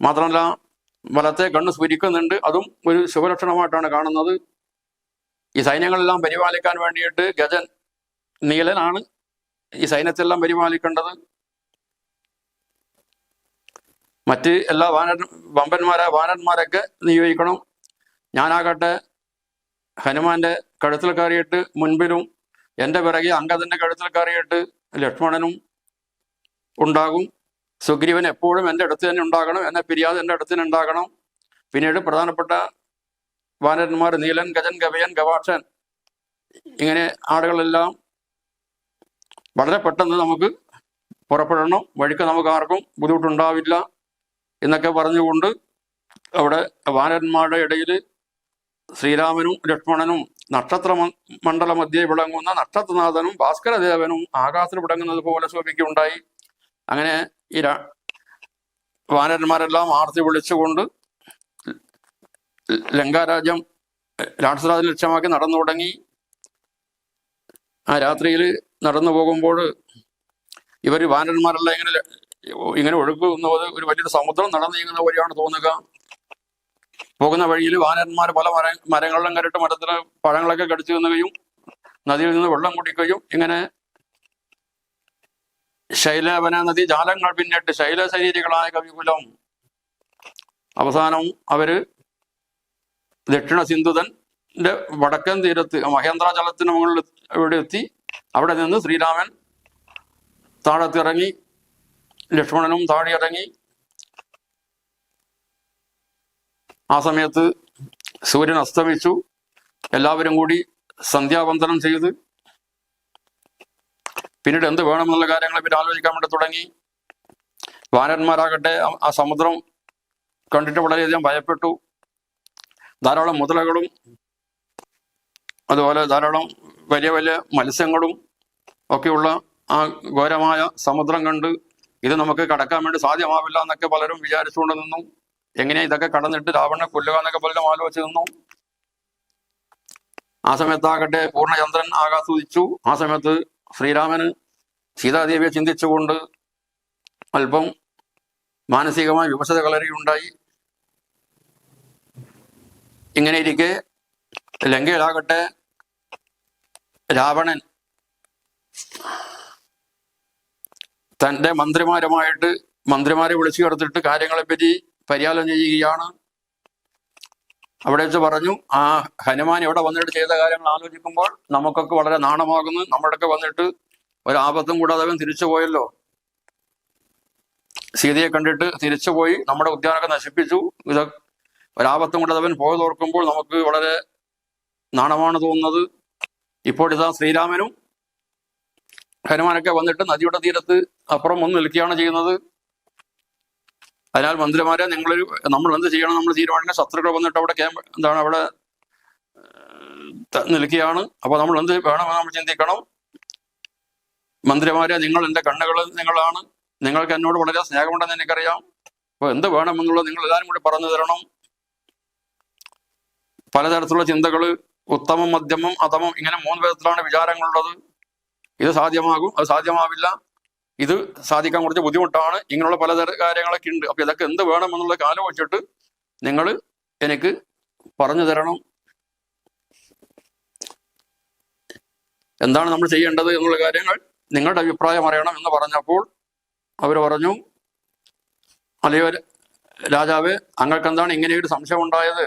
മാത്രമല്ല വലത്തെ കണ്ണ് സ്ഫുരിക്കുന്നുണ്ട്, അതും ഒരു ശുഭലക്ഷണമായിട്ടാണ് കാണുന്നത്. ഈ സൈന്യങ്ങളെല്ലാം പരിപാലിക്കാൻ വേണ്ടിയിട്ട് ഗജൻ നീലനാണ് ഈ സൈന്യത്തെല്ലാം പരിപാലിക്കേണ്ടത്. മറ്റ് എല്ലാ വാനന്മാരൊക്കെ നിയോഗിക്കണം. ഞാനാകട്ടെ ഹനുമാന്റെ കഴുത്തിൽ കയറിയിട്ട് മുൻപിലും എൻ്റെ പിറകെ അംഗദന്റെ കഴുത്തിൽ കയറിയിട്ട് ലക്ഷ്മണനും ഉണ്ടാകും. സുഗ്രീവൻ എപ്പോഴും എൻ്റെ അടുത്ത് തന്നെ ഉണ്ടാകണം, എന്നെ പിരിയാതെ എൻ്റെ അടുത്ത് തന്നെ ഉണ്ടാകണം. പിന്നീട് പ്രധാനപ്പെട്ട വാനരന്മാർ നീലൻ, ഗജൻ, ഗവയൻ, ഗവാക്ഷൻ, ഇങ്ങനെ ആളുകളെല്ലാം വളരെ പെട്ടെന്ന് നമുക്ക് പുറപ്പെടണം. വഴിക്ക് നമുക്ക് ആർക്കും ബുദ്ധിമുട്ടുണ്ടാവില്ല എന്നൊക്കെ പറഞ്ഞുകൊണ്ട് അവിടെ വാനരന്മാരുടെ ഇടയിൽ ശ്രീരാമനും ലക്ഷ്മണനും നക്ഷത്ര മണ്ഡല മധ്യേ വിളങ്ങുന്ന നക്ഷത്രനാഥനും ഭാസ്കരദേവനും ആകാശത്തിൽ വിളങ്ങുന്നത് പോലെ ശോഭിക്കുകയുണ്ടായി. അങ്ങനെ ഈ വാനരന്മാരെല്ലാം ആർത്തി വിളിച്ചുകൊണ്ട് ലങ്കാരാജ്യം രാക്ഷസരാജ്യം ലക്ഷ്യമാക്കി നടന്നു തുടങ്ങി. ആ രാത്രിയിൽ നടന്നു പോകുമ്പോൾ ഇവർ വാനരന്മാരെല്ലാം ഇങ്ങനെ ഒഴുകുന്നത് ഒരു വലിയൊരു സമുദ്രം നടന്നു നീങ്ങുന്ന പോലെയാണ് തോന്നുക. പോകുന്ന വഴിയിൽ വാനരന്മാർ പല മരങ്ങളിലും കയറിയിട്ട് മരത്തിലെ പഴങ്ങളൊക്കെ കടിച്ചു തിന്നുകയും നദിയിൽ നിന്ന് വെള്ളം കുടിക്കുകയും ഇങ്ങനെ ശൈലവന നദി ജാലങ്ങൾ പിന്നിട്ട് ശൈലശരീരികളായ കവികുലം. അവസാനം അവര് ദക്ഷിണ സിന്ധുതന്റെ വടക്കൻ തീരത്ത് മഹേന്ദ്രാചലത്തിന് മുകളിൽ ഇവിടെ എത്തി. അവിടെ നിന്ന് ശ്രീരാമൻ താഴത്തിറങ്ങി, ലക്ഷ്മണനും താഴെ ഇറങ്ങി. ആ സമയത്ത് സൂര്യൻ അസ്തമിച്ചു. എല്ലാവരും കൂടി സന്ധ്യാവന്ദനം ചെയ്ത് പിന്നീട് എന്ത് വേണമെന്നുള്ള കാര്യങ്ങൾ ഇവർ ആലോചിക്കാൻ വേണ്ടി തുടങ്ങി. വാനരന്മാരാകട്ടെ ആ സമുദ്രം കണ്ടിട്ട് വളരെയധികം ഭയപ്പെട്ടു. ധാരാളം മുതലകളും അതുപോലെ ധാരാളം വലിയ വലിയ മത്സ്യങ്ങളും ഒക്കെയുള്ള ആ ഘോരമായ സമുദ്രം കണ്ട് ഇത് നമുക്ക് കടക്കാൻ വേണ്ടി സാധ്യമാവില്ല എന്നൊക്കെ പലരും വിചാരിച്ചുകൊണ്ട് നിന്നു. എങ്ങനെ ഇതൊക്കെ കടന്നിട്ട് രാവണനെ കൊല്ലുക എന്നൊക്കെ പലരും ആലോചിച്ച് നിന്നു. ആ സമയത്താകട്ടെ പൂർണ്ണചന്ദ്രൻ ആകാശത്ത് ഉദിച്ചു. ആ സമയത്ത് ശ്രീരാമന് സീതാദേവിയെ ചിന്തിച്ചുകൊണ്ട് അല്പം മാനസികമായ വിവശത കളരിയുണ്ടായി. ഇങ്ങനെ ഇരിക്കെ ലങ്കയിലാകട്ടെ രാവണൻ തൻ്റെ മന്ത്രിമാരെ വിളിച്ചു ചേർത്തിട്ട് കാര്യങ്ങളെപ്പറ്റി പരിയാലം ചെയ്യുകയാണ്. അവിടെ വെച്ച് പറഞ്ഞു, ആ ഹനുമാൻ ഇവിടെ വന്നിട്ട് ചെയ്ത കാര്യങ്ങൾ ആലോചിക്കുമ്പോൾ നമുക്കൊക്കെ വളരെ നാണമാകുന്നു. നമ്മുടെയൊക്കെ വന്നിട്ട് ഒരാപത്തും കൂടാതെ അവൻ തിരിച്ചു പോയല്ലോ. സീതയെ കണ്ടിട്ട് തിരിച്ചുപോയി നമ്മുടെ ഉദ്യാനമൊക്കെ നശിപ്പിച്ചു. ഇത് ഒരാപത്തും കൂടാതെ അവൻ പോയതോർക്കുമ്പോൾ നമുക്ക് വളരെ നാണമാണ് തോന്നുന്നത്. ഇപ്പോൾ ഇതാ ശ്രീരാമനും ഹനുമാനൊക്കെ വന്നിട്ട് നദിയുടെ തീരത്ത് അപ്പുറം വന്ന് നിൽക്കുകയാണ് ചെയ്യുന്നത്. അതിനാൽ മന്ത്രിമാരെ നമ്മൾ എന്ത് ചെയ്യണം, നമ്മൾ തീരുമാനിക്കുന്ന ശത്രുക്കൾ വന്നിട്ട് അവിടെ അവിടെ നിൽക്കുകയാണ്. അപ്പൊ നമ്മൾ എന്ത് വേണമെന്ന് നമ്മൾ ചിന്തിക്കണം. മന്ത്രിമാരെ, നിങ്ങൾ എൻ്റെ കണ്ണുകൾ നിങ്ങളാണ്, നിങ്ങൾക്ക് എന്നോട് വളരെ സ്നേഹമുണ്ടെന്ന് എനിക്കറിയാം. അപ്പൊ എന്ത് വേണമെന്നുള്ളത് നിങ്ങൾ എല്ലാവരും കൂടി പറഞ്ഞു തരണം. പലതരത്തിലുള്ള ചിന്തകൾ, ഉത്തമം, മധ്യമം, അധമം, ഇങ്ങനെ 3 വിധത്തിലാണ് വിചാരങ്ങളുള്ളത്. ഇത് സാധ്യമാകും, അത് സാധ്യമാവില്ല, ഇത് സാധിക്കാൻ കുറച്ച് ബുദ്ധിമുട്ടാണ്, ഇങ്ങനെയുള്ള പലതരം കാര്യങ്ങളൊക്കെ ഉണ്ട്. അപ്പൊ ഇതൊക്കെ എന്ത് വേണമെന്നുള്ള ആലോചിച്ചിട്ട് നിങ്ങൾ എനിക്ക് പറഞ്ഞു തരണം. എന്താണ് നമ്മൾ ചെയ്യേണ്ടത് എന്നുള്ള കാര്യങ്ങൾ നിങ്ങളുടെ അഭിപ്രായം അറിയണം എന്ന് പറഞ്ഞപ്പോൾ അവർ പറഞ്ഞു, അല്ലയോ രാജാവ്, അങ്ങക്ക് എന്താണ് ഇങ്ങനെയൊരു സംശയം ഉണ്ടായത്?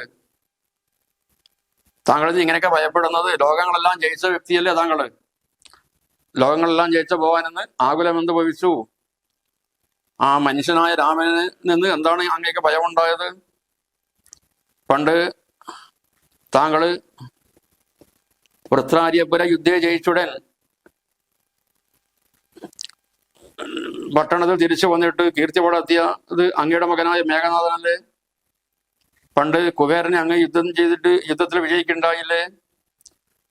താങ്കൾ ഇങ്ങനെയൊക്കെ ഭയപ്പെടുന്നത്? ലോകങ്ങളെല്ലാം ജയിച്ച വ്യക്തിയല്ലേ താങ്കൾ? ലോകങ്ങളെല്ലാം ജയിച്ച ഭഗവാനെന്ന് ആകുലമെന്ത് ഭവിച്ചു? ആ മനുഷ്യനായ രാമന് നിന്ന് എന്താണ് അങ്ങേക്ക് ഭയമുണ്ടായത്? പണ്ട് താങ്കള് വൃത്രാര്യപുര യുദ്ധേ ജയിച്ചുടൻ പട്ടണത്തിൽ തിരിച്ചു വന്നിട്ട് കീർത്തി പടർത്തിയത് അങ്ങയുടെ മകനായ മേഘനാഥനല്ലേ? പണ്ട് കുബേരനെ അങ്ങ് യുദ്ധം ചെയ്തിട്ട് യുദ്ധത്തിൽ വിജയിക്കുണ്ടായില്ലേ?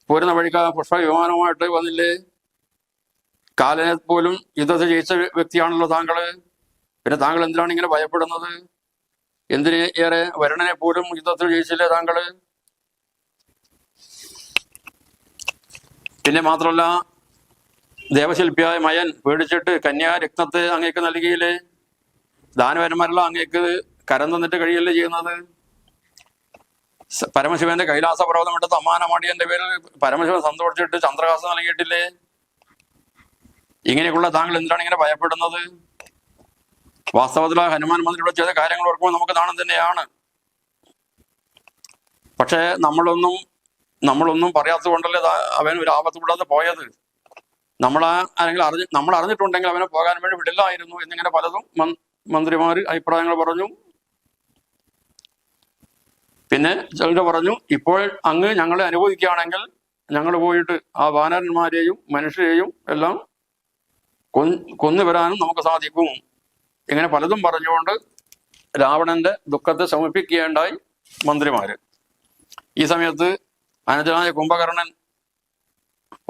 പോരുന്ന വഴിക്ക് പുഷ്പ വിമാനവുമായിട്ട് വന്നില്ലേ? കാലനെ പോലും യുദ്ധത്തിൽ ജയിച്ച വ്യക്തിയാണല്ലോ താങ്കള്. പിന്നെ താങ്കൾ എന്തിനാണ് ഇങ്ങനെ ഭയപ്പെടുന്നത്? എന്തിന് ഏറെ വരുണനെ പോലും യുദ്ധത്തിൽ ജയിച്ചില്ലേ താങ്കള്? പിന്നെ മാത്രമല്ല, ദേവശില്പിയായ മയൻ പേടിച്ചിട്ട് കന്യാരത്നത്തെ അങ്ങേക്ക് നൽകിയില്ലേ? ദാനവന്മാരെല്ലാം അങ്ങേക്ക് കരം തന്നിട്ട് കഴിയല്ലേ ചെയ്യുന്നത്? പരമശിവന്റെ കൈലാസ പർവ്വതം എടുത്ത് അമ്മാനമാടിയന്റെ പേരിൽ പരമശിവൻ സന്തോഷിച്ചിട്ട് ചന്ദ്രഹാസം നൽകിയിട്ടില്ലേ? ഇങ്ങനെയൊക്കെയുള്ള താങ്കൾ എന്തിനാണ് ഇങ്ങനെ ഭയപ്പെടുന്നത്? വാസ്തവത്തിൽ ആ ഹനുമാൻ മന്ത്രിയുടെ ചെയ്ത കാര്യങ്ങൾ ഓർക്കുമ്പോൾ നമുക്ക് നാണം തന്നെയാണ്. പക്ഷേ നമ്മളൊന്നും പറയാത്തത് കൊണ്ടല്ലേ അവൻ ഒരു ആപത്ത് കൂടാതെ പോയത്. നമ്മൾ അറിഞ്ഞിട്ടുണ്ടെങ്കിൽ അവനെ പോകാൻ വേണ്ടി വിടില്ലായിരുന്നു എന്നിങ്ങനെ പലതും മന്ത്രിമാര് അഭിപ്രായങ്ങൾ പറഞ്ഞു. പിന്നെ ചിലർ പറഞ്ഞു, ഇപ്പോൾ അങ്ങ് ഞങ്ങളെ അനുവദിക്കുകയാണെങ്കിൽ ഞങ്ങൾ പോയിട്ട് ആ വാനരന്മാരെയും മനുഷ്യരെയും എല്ലാം കൊന്നുവരാനും നമുക്ക് സാധിക്കും. ഇങ്ങനെ പലതും പറഞ്ഞുകൊണ്ട് രാവണന്റെ ദുഃഖത്തെ ശമിപ്പിക്കുകയുണ്ടായി മന്ത്രിമാര്. ഈ സമയത്ത് അനുജനായ കുംഭകർണൻ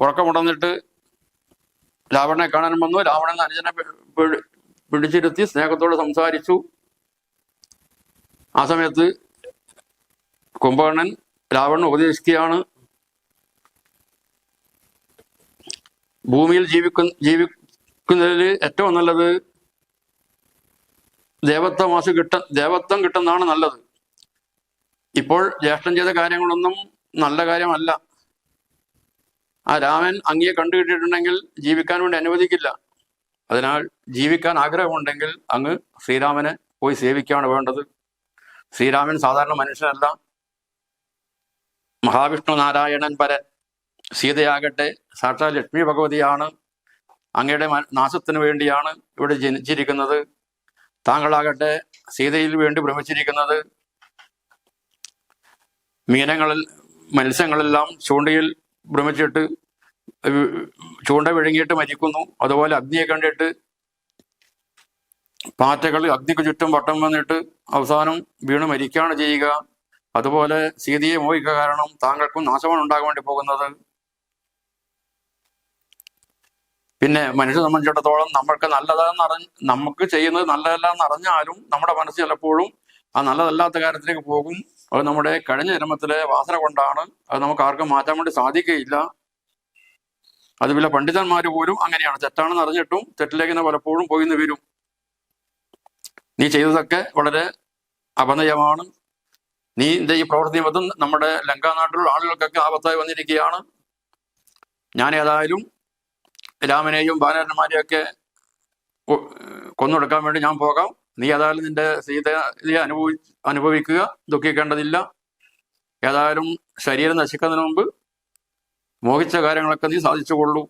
ഉറക്കമുടന്നിട്ട് രാവണനെ കാണാൻ വന്നു. രാവണൻ അനുജനെ പിടിച്ചിരുത്തി സ്നേഹത്തോട് സംസാരിച്ചു. ആ സമയത്ത് കുംഭകർണൻ രാവണൻ ഉപദേശിക്കുകയാണ്, ഭൂമിയിൽ ജീവിക്കുന്നതിൽ ഏറ്റവും നല്ലത് ദേവത്വം കിട്ടുന്നതാണ് നല്ലത്. ഇപ്പോൾ ജ്യേഷ്ഠൻ ചെയ്ത കാര്യങ്ങളൊന്നും നല്ല കാര്യമല്ല. ആ രാമൻ അങ്ങയെ കണ്ടുകിട്ടിയിട്ടുണ്ടെങ്കിൽ ജീവിക്കാൻ വേണ്ടി അനുവദിക്കില്ല. അതിനാൽ ജീവിക്കാൻ ആഗ്രഹമുണ്ടെങ്കിൽ അങ്ങ് ശ്രീരാമനെ പോയി സേവിക്കുകയാണ് വേണ്ടത്. ശ്രീരാമൻ സാധാരണ മനുഷ്യനല്ല, മഹാവിഷ്ണു നാരായണൻ പരൻ. സീതയാകട്ടെ സാക്ഷാൽ ലക്ഷ്മി ഭഗവതിയാണ്. അങ്ങയുടെ നാശത്തിന് വേണ്ടിയാണ് ഇവിടെ ജനിച്ചിരിക്കുന്നത്. താങ്കളാകട്ടെ സീതയിൽ വേണ്ടി ഭ്രമിച്ചിരിക്കുന്നത്. മത്സ്യങ്ങളെല്ലാം ചൂണ്ടയിൽ ഭ്രമിച്ചിട്ട് ചൂണ്ട വിഴുങ്ങിയിട്ട് മരിക്കുന്നു. അതുപോലെ അഗ്നിയെ കണ്ടിട്ട് പാറ്റകൾ അഗ്നിക്ക് ചുറ്റും വട്ടം വന്നിട്ട് അവസാനം വീണ് മരിക്കുകയാണ് ചെയ്യുക. അതുപോലെ സീതയെ മോഹിക്കുക കാരണം താങ്കൾക്കും നാശമാണ് ഉണ്ടാകാൻ വേണ്ടി പോകുന്നത്. പിന്നെ മനുഷ്യനെ സംബന്ധിച്ചിടത്തോളം നമുക്ക് ചെയ്യുന്നത് നല്ലതല്ല എന്ന് അറിഞ്ഞാലും നമ്മുടെ മനസ്സ് ചിലപ്പോഴും ആ നല്ലതല്ലാത്ത കാര്യത്തിലേക്ക് പോകും. അത് നമ്മുടെ കഴിഞ്ഞ ജന്മത്തിലെ വാസന കൊണ്ടാണ്. അത് നമുക്ക് ആർക്കും മാറ്റാൻ വേണ്ടി സാധിക്കുകയില്ല. അത് വല്ല പണ്ഡിതന്മാർ പോലും അങ്ങനെയാണ്. തെറ്റാണെന്ന് അറിഞ്ഞിട്ടും തെറ്റിലേക്ക് തന്നെ പലപ്പോഴും പോയിന്ന് വരും. നീ ചെയ്തതൊക്കെ വളരെ അപനയമാണ്. നീ ഈ പ്രവൃത്തി നിമിത്തം നമ്മുടെ ലങ്കാ നാട്ടിലുള്ള ആളുകൾക്കൊക്കെ ആപത്തായി വന്നിരിക്കുകയാണ്. ഞാൻ ഏതായാലും രാമനെയും ബാലന്മാരെയൊക്കെ കൊന്നൊടുക്കാൻ വേണ്ടി ഞാൻ പോകാം. നീ ഏതായാലും നിന്റെ സീതയെ അനുഭവിക്കുക, ദുഃഖിക്കേണ്ടതില്ല. ഏതായാലും ശരീരം നശിക്കുന്നതിന് മുമ്പ് മോഹിച്ച കാര്യങ്ങളൊക്കെ നീ സാധിച്ചുകൊള്ളൂ.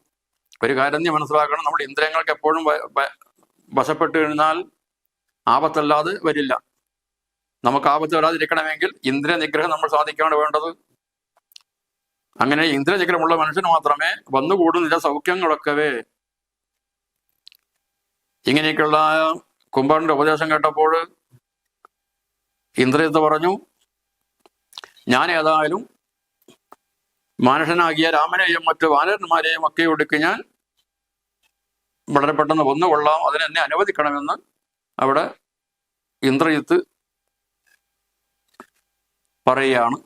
ഒരു കാര്യം നീ മനസ്സിലാക്കണം, നമ്മുടെ ഇന്ദ്രിയങ്ങൾക്ക് എപ്പോഴും വശപ്പെട്ട് കഴിഞ്ഞാൽ ആപത്തല്ലാതെ വരില്ല. നമുക്ക് ആപത്ത് വരാതിരിക്കണമെങ്കിൽ ഇന്ദ്രിയ നിഗ്രഹം നമ്മൾ സാധിക്കാണ് വേണ്ടത്. അങ്ങനെ ഇന്ദ്രിയ നിഗ്രഹമുള്ള മനുഷ്യന് മാത്രമേ വന്നുകൂടുന്നില്ല സൗഖ്യങ്ങളൊക്കവേ. ഇങ്ങനെയൊക്കെയുള്ള കുംഭകർണന്റെ ഉപദേശം കേട്ടപ്പോൾ ഇന്ദ്രജിത്ത് പറഞ്ഞു, ഞാൻ ഏതായാലും മനുഷ്യനാകിയ രാമനെയും മറ്റു വാനരന്മാരെയും ഒക്കെ ഒടുക്കി ഞാൻ വളരെ പെട്ടെന്ന് വന്നുകൊള്ളാം, അതിനെന്നെ അനുവദിക്കണമെന്ന് അവിടെ ഇന്ദ്രജിത്ത് പറയുകയാണ്.